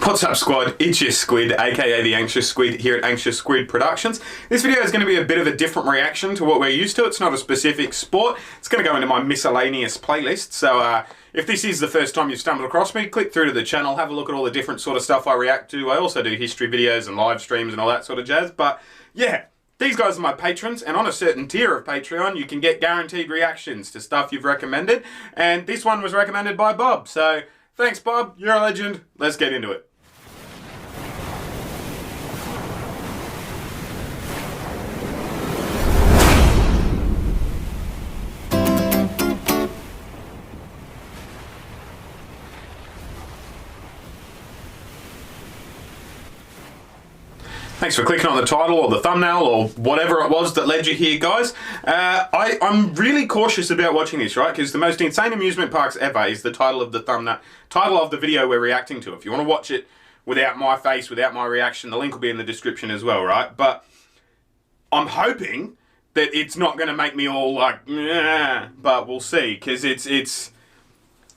What's up, squad? It's your Squid, aka the Anxious Squid, here at Anxious Squid Productions. This video is going to be a bit of a different reaction to what we're used to. It's not a specific sport. It's going to go into my miscellaneous playlist. So if this is the first time you've stumbled across me, click through to the channel, have a look at all the different sort of stuff I react to. I also do history videos and live streams and all that sort of jazz. But yeah, these guys are my patrons, and on a certain tier of Patreon, you can get guaranteed reactions to stuff you've recommended. And this one was recommended by Bob. So thanks, Bob. You're a legend. Let's get into it. Thanks for clicking on the title or the thumbnail or whatever it was that led you here, guys. I'm really cautious about watching this, right? Because the most insane amusement parks ever is the title of the thumbnail, title of the video we're reacting to. If you want to watch it without my face, without my reaction, the link will be in the description as well, right? But I'm hoping that it's not going to make me all like, nah, but we'll see. Because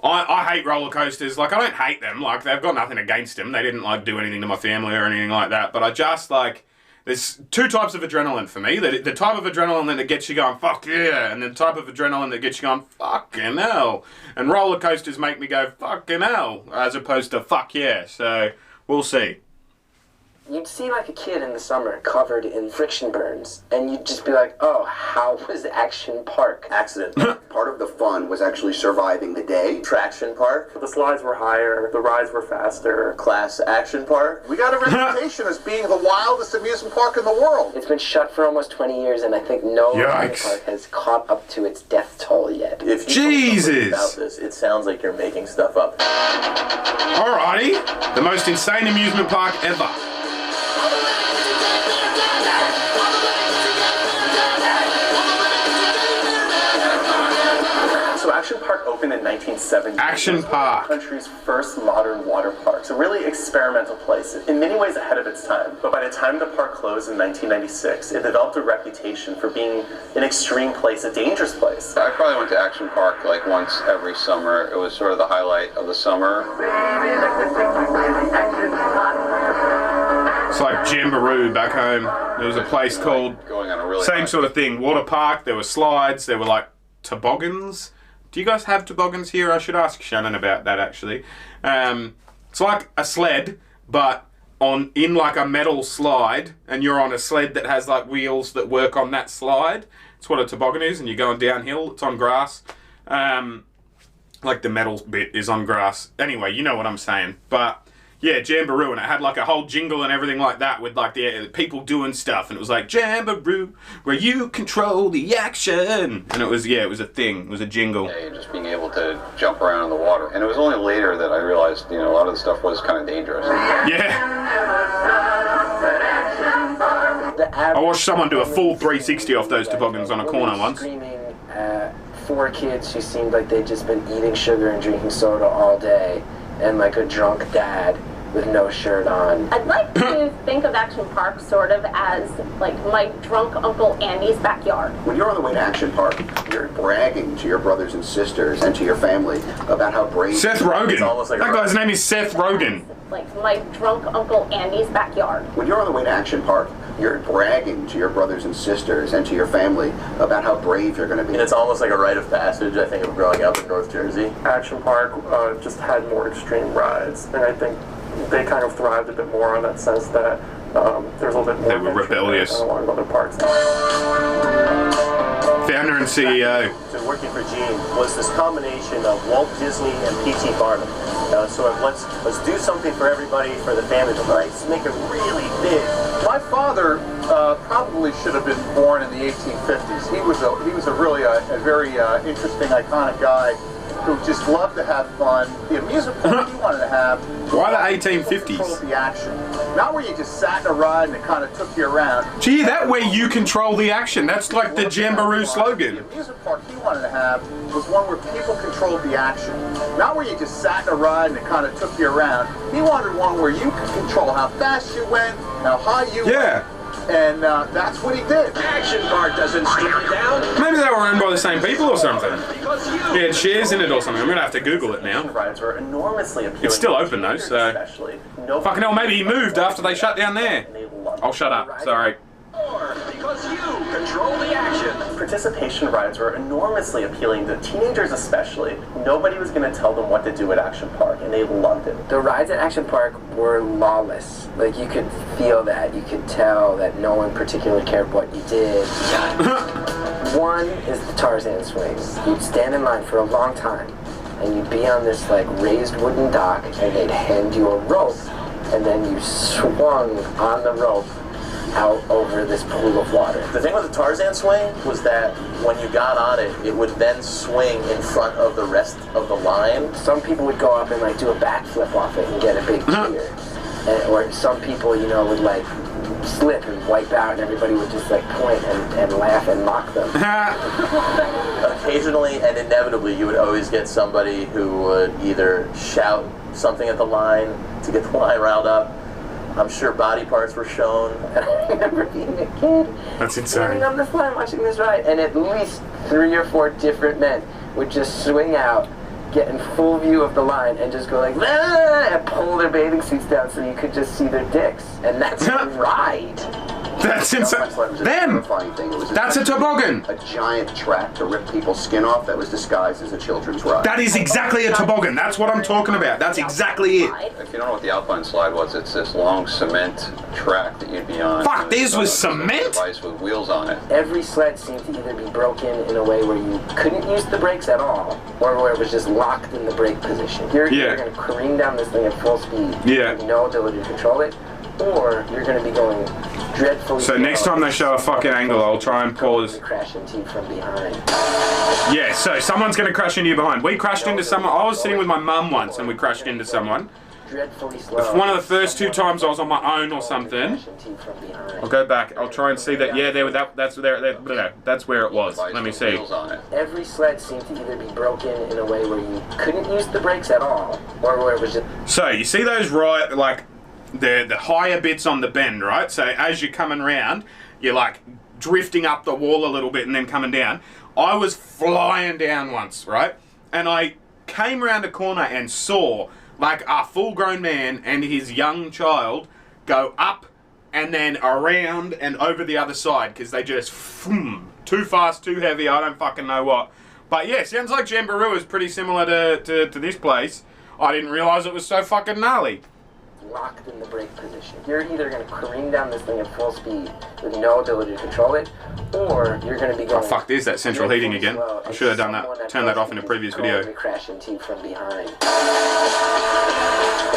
I hate roller coasters. Like, I don't hate them. Like, they've got nothing against them. They didn't, like, do anything to my family or anything like that. But I just, like, there's two types of adrenaline for me. The type of adrenaline that gets you going, fuck yeah, and the type of adrenaline that gets you going, fucking hell. And roller coasters make me go, fucking hell, as opposed to fuck yeah. So, we'll see. You'd see like a kid in the summer covered in friction burns, and you'd just be like, oh, how was Action Park? Accident. Part of the fun was actually surviving the day. Traction Park. The slides were higher, the rides were faster. Class Action Park. We got a reputation as being the wildest amusement park in the world. It's been shut for almost 20 years, and I think no amusement park has caught up to its death toll yet. If you Jesus! About this, it sounds like you're making stuff up. Alrighty. The most insane amusement park ever. Action Park opened in 1970. Action Park. The country's first modern water park. It's a really experimental place, in many ways ahead of its time. But by the time the park closed in 1996, it developed a reputation for being an extreme place, a dangerous place. I probably went to Action Park like once every summer. It was sort of the highlight of the summer. It's like Jamboree back home. There was a place called, going on a really same sort of thing, water park. There were slides, there were like toboggans. Do you guys have toboggans here? I should ask Shannon about that, actually. It's like a sled, but in like a metal slide, and you're on a sled that has like wheels that work on that slide. It's what a toboggan is, and you're going downhill. It's on grass. Like the metal bit is on grass. Anyway, you know what I'm saying. But yeah, Jamboree, and it had like a whole jingle and everything like that with like the people doing stuff, and it was like Jamboree, where you control the action, and it was, yeah, it was a thing, it was a jingle. Yeah, just being able to jump around in the water, and it was only later that I realized, you know, a lot of the stuff was kind of dangerous. Yeah. I watched someone do a full 360 off those toboggans on a corner once. Screaming at 4 kids who seemed like they'd just been eating sugar and drinking soda all day, and like a drunk dad with no shirt on. I'd like to think of Action Park sort of as like my drunk Uncle Andy's backyard. When you're on the way to Action Park, you're bragging to your brothers and sisters and to your family about how brave. Seth Rogen. Like that guy's name is Seth Rogen. Like my drunk Uncle Andy's backyard. When you're on the way to Action Park, you're bragging to your brothers and sisters and to your family about how brave you're going to be. And it's almost like a rite of passage, I think, of growing up in North Jersey. Action Park just had more extreme rides, and I think they kind of thrived a bit more in that sense that there's a little bit more. They were rebellious. Than a lot of other parks. Founder and CEO. So working for Gene was this combination of Walt Disney and P.T. Barnum. So let's do something for everybody, for the family, but let's make it really big. My father probably should have been born in the 1850s. He was a really very interesting, iconic guy who just loved to have fun. The amusement park he wanted to have. Why the 1850s? Control the action, not where you just sat in a ride and it kind of took you around. Gee, that way you control the action. That's like the Jamboree slogan. The amusement park he wanted to have was one where people controlled the action, not where you just sat in a ride and it kind of took you around. He wanted one where you could control how fast you went, how high you went. And that's what he did. Action Park doesn't strip down. Maybe they were owned by the same people or something. He had shares in it or something. I'm gonna have to Google it now. Rides were enormously appealing. It's still open though, so fucking hell. Maybe he moved after they shut down there. I'll shut up. Sorry. Because you control the action. Participation rides were enormously appealing to teenagers especially. Nobody was going to tell them what to do at Action Park, and they loved it. The rides at Action Park were lawless. Like, you could feel that. You could tell that no one particularly cared what you did. One is the Tarzan swings. You'd stand in line for a long time, and you'd be on this, like, raised wooden dock, and they'd hand you a rope, and then you swung on the rope out over this pool of water. The thing with the Tarzan swing was that when you got on it, it would then swing in front of the rest of the line. Some people would go up and like do a backflip off it and get a big cheer. Or some people, you know, would like slip and wipe out and everybody would just like point and laugh and mock them. Occasionally and inevitably you would always get somebody who would either shout something at the line to get the line riled up. I'm sure body parts were shown. And I remember being a kid, that's insane, standing on this line watching this ride, and at least 3 or 4 different men would just swing out, get in full view of the line, and just go like, ah, and pull their bathing suits down so you could just see their dicks. And that's a ride. That's insane. Them! That's a toboggan! A giant track to rip people's skin off that was disguised as a children's ride. That is exactly a toboggan. That's what I'm talking about. That's exactly it. If you don't know what the alpine slide was, it's this long cement track that you'd be on. Fuck, this was cement? Device with wheels on it. Every sled seemed to either be broken in a way where you couldn't use the brakes at all, or where it was just locked in the brake position. You're going to careen down this thing at full speed with no ability to control it, or you're going to be going dreadfully. So next time they show a fucking angle, I'll try and pause. Crash into you from behind. Yeah, so someone's going to crash into you behind. We crashed into someone. I was sitting with my mum once and we crashed into someone. Dreadfully slow. It's one of the first 2 times I was on my own or something. I'll go back. I'll try and see that. Yeah, that's where it was. Let me see. Every sled seemed to either be broken in a way where you couldn't use the brakes at all, or where it was just. So you see those the higher bits on the bend, right? So as you're coming round, you're like drifting up the wall a little bit and then coming down. I was flying down once, right? And I came around a corner and saw like a full-grown man and his young child go up and then around and over the other side because they just too fast, too heavy, I don't fucking know what. But yeah, sounds like Jamboree is pretty similar to this place. I didn't realise it was so fucking gnarly. Locked in the brake position. You're either going to careen down this thing at full speed with no ability to control it, or you're going to be going. Oh fuck! There's that central heating again. I should have done that. Turned that off in a previous video. Crash into you from behind.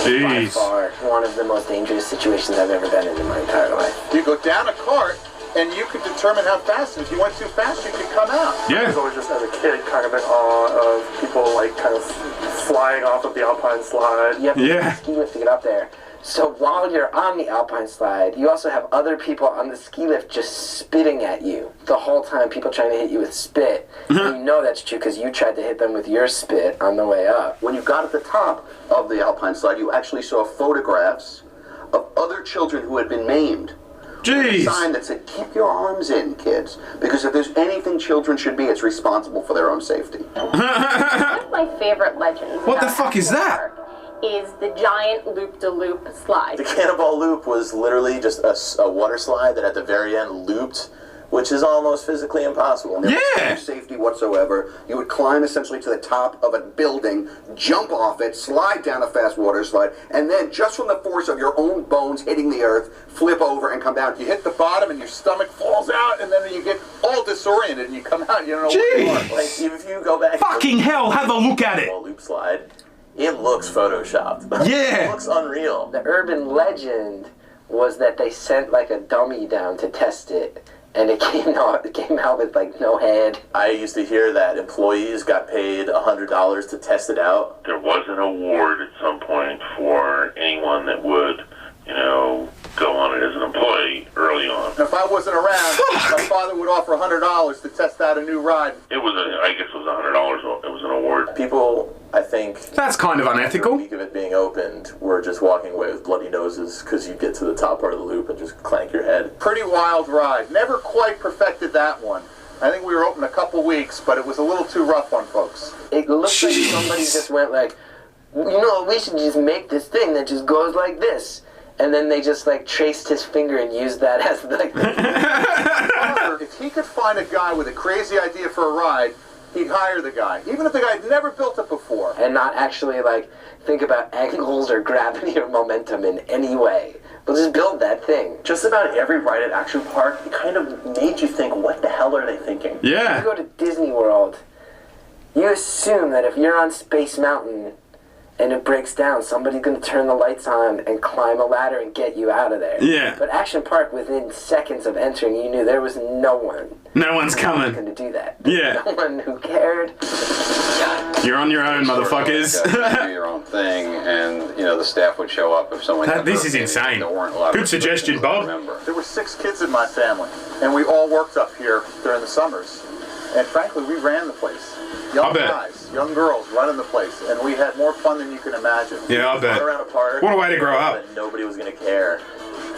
Jeez. By far, one of the most dangerous situations I've ever been in my entire life. You go down a cart, and you could determine how fast. If you went too fast, you could come out. Yeah. I was always just as a kid kind of in awe of people like kind of flying off of the alpine slide. You have to ski lift to get up there. So while you're on the alpine slide, you also have other people on the ski lift just spitting at you the whole time. People trying to hit you with spit. And you know that's true because you tried to hit them with your spit on the way up. When you got at the top of the alpine slide, you actually saw photographs of other children who had been maimed. Jeez. A sign that said, "Keep your arms in, kids," because if there's anything children should be, it's responsible for their own safety. One of my favorite legends. What the fuck is that? Is the giant loop-de-loop slide. The cannonball loop was literally just a water slide that at the very end looped, which is almost physically impossible. No safety whatsoever. You would climb essentially to the top of a building, jump off it, slide down a fast water slide, and then just from the force of your own bones hitting the earth, flip over and come down. You hit the bottom and your stomach falls out, and then you get all disoriented and you come out and you don't know where you are. Like, if you go back... Fucking hell, have a look at it! Loop slide. It looks photoshopped. Yeah. It looks unreal. The urban legend was that they sent like a dummy down to test it, and it came out with like no head. I used to hear that employees got paid $100 to test it out. There was an award at some point for anyone that would, go on it as an employee early on. If I wasn't around, my father would offer $100 to test out a new ride. I guess it was $100. It was an award. People I think That's kind of after a unethical. week of it being opened, we're just walking away with bloody noses because you get to the top part of the loop and just clank your head. Pretty wild ride. Never quite perfected that one. I think we were open a couple weeks, but it was a little too rough on folks. It looks like somebody just went like, you know, we should just make this thing that just goes like this. And then they just like traced his finger and used that as like the... If he could find a guy with a crazy idea for a ride, he'd hire the guy, even if the guy had never built it before. And not actually like think about angles or gravity or momentum in any way. We'll just build that thing. Just about every ride at Action Park, it kind of made you think, what the hell are they thinking? Yeah. You go to Disney World, you assume that if you're on Space Mountain and it breaks down, somebody's going to turn the lights on and climb a ladder and get you out of there. Yeah. But Action Park, within seconds of entering, you knew there was no one. No one's coming. Going to do that. Yeah. No one who cared. You're on your own, motherfuckers. Sort of like, do your own thing, and the staff would show up if someone. This is insane. There weren't a lot Good of suggestion, Bob. There were 6 kids in my family, and we all worked up here during the summers. And frankly, we ran the place. Young guys, young girls running the place, and we had more fun than you can imagine. Yeah, I bet. Around a park, What a way to grow up. that nobody was going to care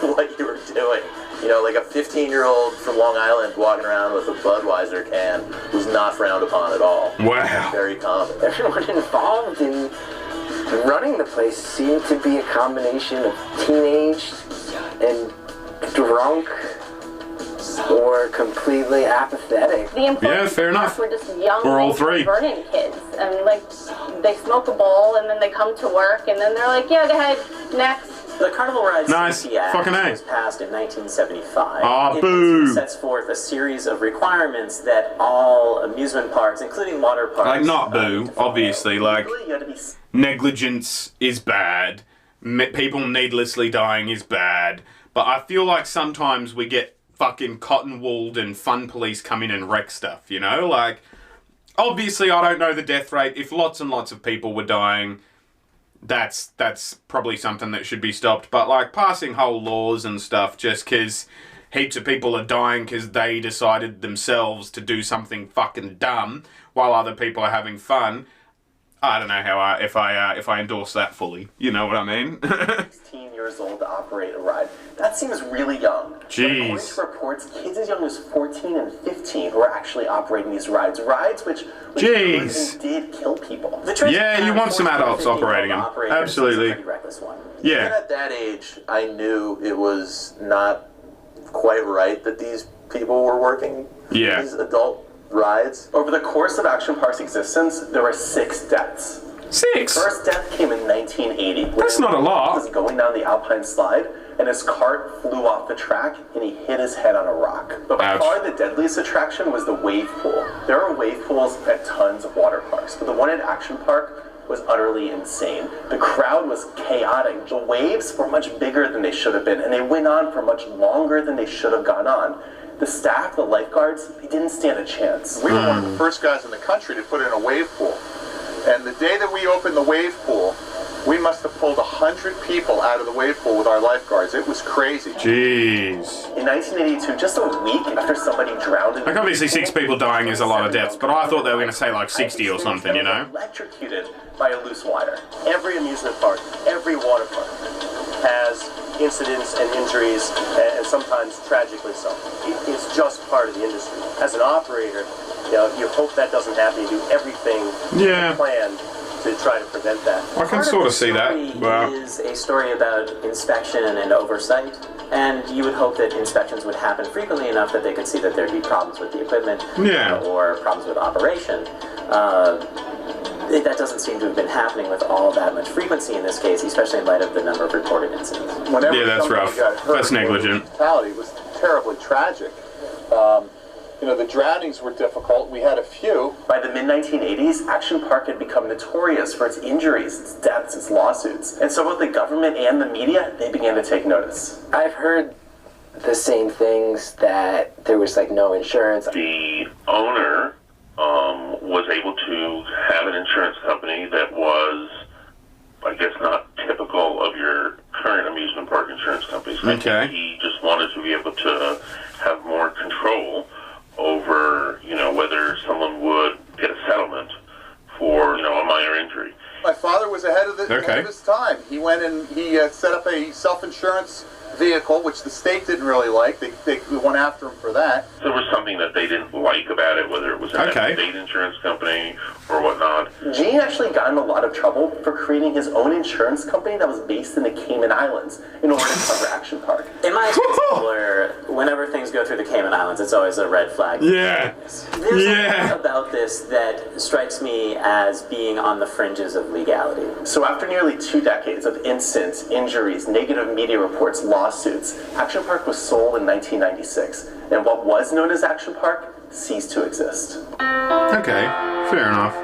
what you were doing. You know, like a 15-year-old from Long Island walking around with a Budweiser can was not frowned upon at all. Wow. Very common. Everyone involved in running the place seemed to be a combination of teenage and drunk or completely apathetic. The employees Yeah, fair enough. were just young, We're all three. Vernon kids, and like they smoke a bowl, and then they come to work, and then they're like, "Yeah, go ahead, next." The Carnival Rides Nice. Safety Act Fucking A. was passed in 1975. Aw, It boo. sets forth a series of requirements that all amusement parks, including water parks, Like, not boo, need to follow. obviously. Like, Really, you had to be negligence is bad. People needlessly dying is bad. But I feel like sometimes we get fucking cotton-wooled and fun police come in and wreck stuff, you know? Like, obviously I don't know the death rate. If lots and lots of people were dying, that's probably something that should be stopped. But, like, passing whole laws and stuff just because heaps of people are dying because they decided themselves to do something fucking dumb while other people are having fun, I don't know if I endorse that fully. You know what I mean? 16 years old to operate a ride. That seems really young. Jeez. But according to reports, kids as young as 14 and 15 were actually operating these rides. Rides which Jeez. did kill people. Yeah, you want some adults operating them. Absolutely. Pretty reckless one. Even Yeah. at that age, I knew it was not quite right that these people were working Yeah. these adult rides. Over the course of Action Park's existence, there were 6 deaths. 6? First death came in 1980. That's not a lot. He was going down the alpine slide, and his cart flew off the track, and he hit his head on a rock. But by Ouch. far the deadliest attraction was the wave pool. There are wave pools at tons of water parks, but the one at Action Park was utterly insane. The crowd was chaotic. The waves were much bigger than they should have been, and they went on for much longer than they should have gone on. The staff, the lifeguards, they didn't stand a chance. We were one of the first guys in the country to put in a wave pool. And the day that we opened the wave pool, we must have pulled 100 people out of the wave pool with our lifeguards. It was crazy. Jeez. In 1982, just a week after somebody drowned in Like, obviously 6 people dying is a lot of deaths, but I thought they were going to say like 60 or something, you know? Electrocuted by a loose wire. Every amusement park, every water park has incidents and injuries, and sometimes tragically so. It's just part of the industry. As an operator, you hope that doesn't happen. You do everything planned to try to prevent that. I can sort of see that. Wow. Is a story about inspection and oversight, and you would hope that inspections would happen frequently enough that they could see that there'd be problems with the equipment or problems with operation. That doesn't seem to have been happening with all that much frequency in this case, especially in light of the number of reported incidents. Whenever Yeah, that's somebody rough. got hurt, That's negligent. Fatality was terribly tragic. The drownings were difficult. We had a few. By the mid-1980s, Action Park had become notorious for its injuries, its deaths, its lawsuits. And so both the government and the media, they began to take notice. I've heard the same things, that there was like no insurance. The owner was able to have an insurance company that was, I guess, not typical of your current amusement park insurance companies. I think he just wanted to be able to have more control over, whether someone would get a settlement for, a minor injury. ahead of his time. He went and he set up a self-insurance vehicle, which the state didn't really like. They went after him for that. There was something that they didn't like about it, whether it was a state insurance company or whatnot. Gene actually got in a lot of trouble for creating his own insurance company that was based in the Cayman Islands in order to cover Action Park. In my experience, whenever things go through the Cayman Islands, it's always a red flag. Yeah. There's a lot about this that strikes me as being on the fringes of legality. So after nearly 2 decades of incidents, injuries, negative media reports, lawsuits, Action Park was sold in 1996, and what was known as Action Park ceased to exist. Okay, fair enough.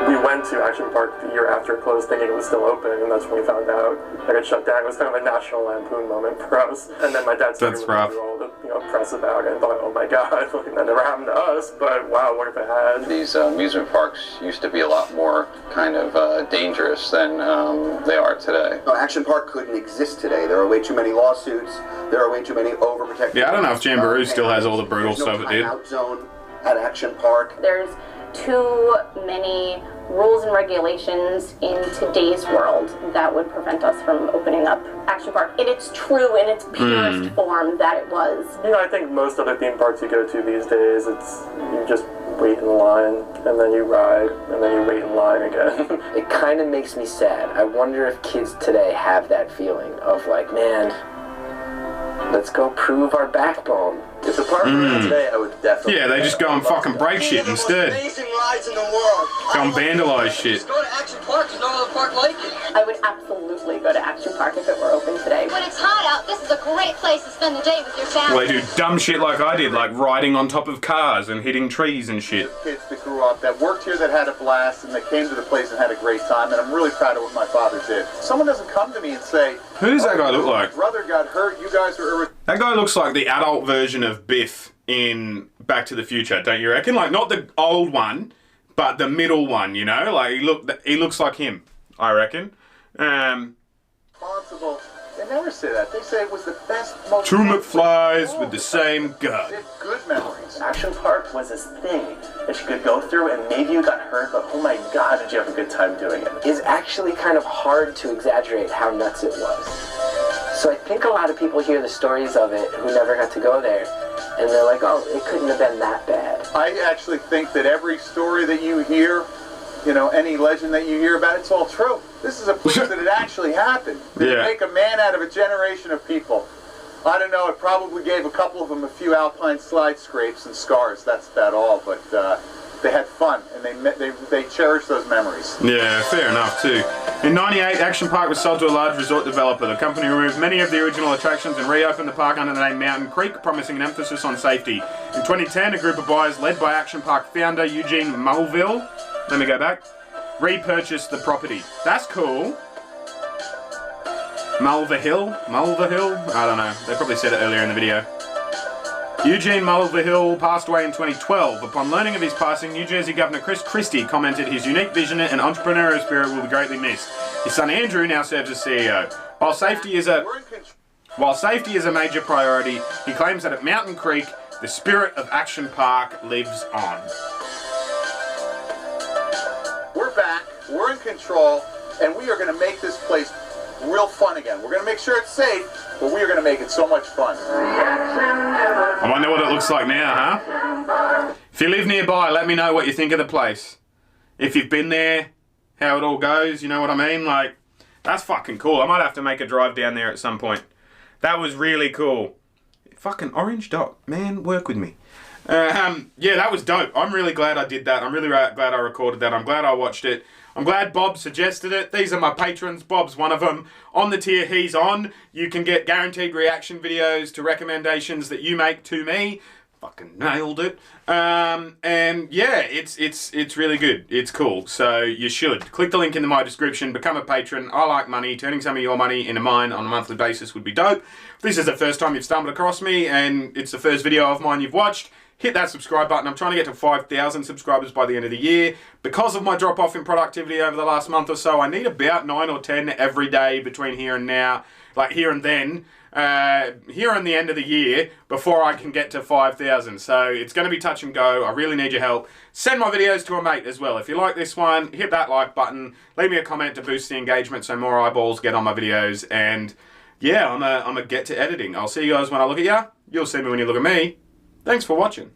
We went to Action Park the year after it closed thinking it was still open, and that's when we found out that it shut down. It was kind of a National Lampoon moment for us. And then my dad started through all the press about it and thought, oh my god, that never happened to us, but wow, what if it had? These amusement parks used to be a lot more kind of dangerous than they are today. No, Action Park couldn't exist today. There are way too many lawsuits. There are way too many overprotected. Yeah, I don't know if Jamboree still has all the brutal stuff it did. There's no timeout zone at Action Park. There's too many rules and regulations in today's world that would prevent us from opening up Action Park in its true, in its purest form that it was. You know, I think most other theme parks you go to these days, it's you just wait in line, and then you ride, and then you wait in line again. It kind of makes me sad. I wonder if kids today have that feeling of like, man, let's go prove our backbone. If the park were around today, I would definitely... Yeah, they just go and fucking break shit instead. Amazing rides in the world. Go and vandalise shit. Just go to Action Park. There's no other park like it. I would absolutely go to Action Park if it were open today. When it's hot out, this is a great place to spend the day with your family. Well, they do dumb shit like I did, like riding on top of cars and hitting trees and shit. Kids that grew up, that worked here, that had a blast, and that came to the place and had a great time, and I'm really proud of what my father did. Someone doesn't come to me and say, who does that guy look like? My brother got hurt, you guys were... That guy looks like the adult version of Biff in Back to the Future, don't you reckon? Like, not the old one, but the middle one, you know? Like, he looks like him, I reckon. Responsible. They never say that. They say it was the best, most... Two McFlies with the same gut. Good memories. Action Park was this thing that you could go through, and maybe you got hurt, but oh my god, did you have a good time doing it. It's actually kind of hard to exaggerate how nuts it was. So I think a lot of people hear the stories of it who never got to go there, and they're like, oh, it couldn't have been that bad. I actually think that every story that you hear, you know, any legend that you hear about, it's all true. This is a place that it actually happened. Did it make a man out of a generation of people? I don't know, it probably gave a couple of them a few alpine slide scrapes and scars. That's about all, but they had fun, and they cherished those memories. Yeah, fair enough, too. In '98, Action Park was sold to a large resort developer. The company removed many of the original attractions and reopened the park under the name Mountain Creek, promising an emphasis on safety. In 2010, a group of buyers led by Action Park founder Eugene Mulvihill, let me go back, repurchased the property. That's cool. Mulvihill? I don't know. They probably said it earlier in the video. Eugene Mulvihill passed away in 2012. Upon learning of his passing, New Jersey Governor Chris Christie commented his unique vision and entrepreneurial spirit will be greatly missed. His son Andrew now serves as CEO. While safety is a major priority, he claims that at Mountain Creek, the spirit of Action Park lives on. We're back, we're in control, and we are going to make this place real fun again. We're going to make sure it's safe, but we are going to make it so much fun. I wonder what it looks like now, huh? If you live nearby, let me know what you think of the place. If you've been there, how it all goes, you know what I mean? Like, that's fucking cool. I might have to make a drive down there at some point. That was really cool. Fucking orange dot. Man, work with me. Yeah, that was dope. I'm really glad I did that. I'm really glad I recorded that. I'm glad I watched it. I'm glad Bob suggested it. These are my patrons. Bob's one of them. On the tier he's on, you can get guaranteed reaction videos to recommendations that you make to me. Fucking nailed it. And yeah, it's really good. It's cool. So you should. Click the link in my description. Become a patron. I like money. Turning some of your money into mine on a monthly basis would be dope. If this is the first time you've stumbled across me and it's the first video of mine you've watched, hit that subscribe button. I'm trying to get to 5,000 subscribers by the end of the year. Because of my drop-off in productivity over the last month or so, I need about 9 or 10 every day between here and now, like here and then, here and the end of the year, before I can get to 5,000. So it's going to be touch and go. I really need your help. Send my videos to a mate as well. If you like this one, hit that like button. Leave me a comment to boost the engagement so more eyeballs get on my videos. And yeah, I'm a get to editing. I'll see you guys when I look at ya. You'll see me when you look at me. Thanks for watching.